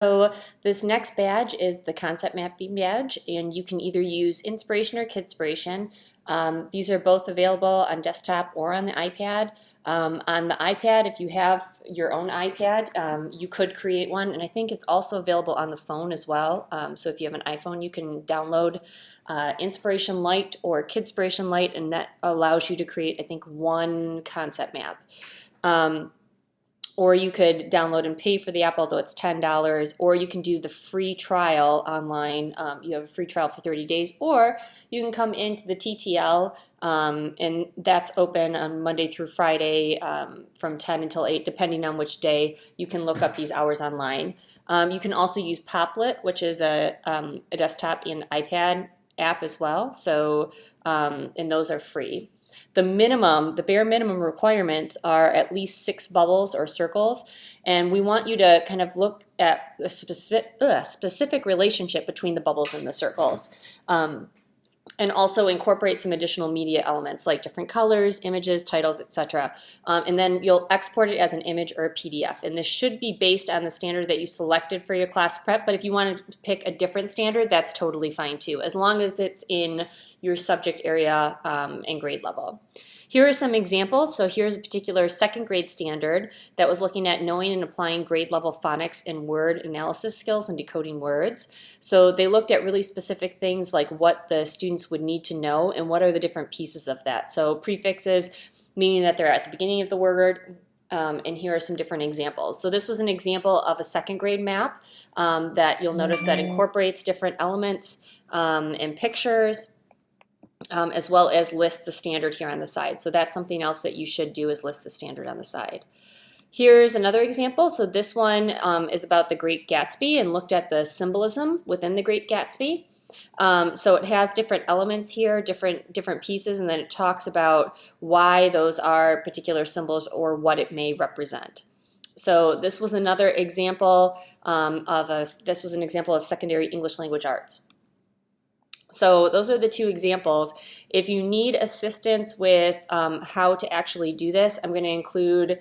So this next badge is the concept mapping badge, and you can either use Inspiration or Kidspiration. These are both available on desktop or on the iPad. On the iPad, if you have your own iPad, you could create one, and I think it's also available on the phone as well. So if you have an iPhone, you can download Inspiration Lite or Kidspiration Lite, and that allows you to create, I think, one concept map. Or you could download and pay for the app, although it's $10, or you can do the free trial online. You have a free trial for 30 days, or you can come into the TTL, and that's open on Monday through Friday from 10 until 8, depending on which day. You can look up these hours online. You can also use Poplet, which is a desktop and iPad app as well, so and those are free. The bare minimum requirements are at least 6 bubbles or circles, and we want you to kind of look at a specific relationship between the bubbles and the circles. And also incorporate some additional media elements like different colors, images, titles, etc. And then you'll export it as an image or a PDF. And this should be based on the standard that you selected for your class prep, but if you want to pick a different standard, that's totally fine too, as long as it's in your subject area and grade level. Here are some examples. So here's a particular second grade standard that was looking at knowing and applying grade level phonics and word analysis skills and decoding words. So they looked at really specific things like what the students would need to know and what are the different pieces of that. So prefixes, meaning that they're at the beginning of the word, and here are some different examples. So this was an example of a second grade map that you'll notice that incorporates different elements and pictures, as well as list the standard here on the side. So that's something else that you should do, is list the standard on the side. Here's another example. So this one is about the Great Gatsby and looked at the symbolism within the Great Gatsby. So it has different elements here, different pieces, and then it talks about why those are particular symbols or what it may represent. So this was another example this was an example of secondary English language arts. So those are the two examples. If you need assistance with how to actually do this, I'm going to include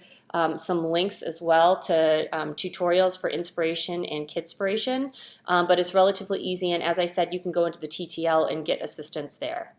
some links as well to tutorials for Inspiration and Kidspiration, but it's relatively easy, and as I said, you can go into the TTL and get assistance there.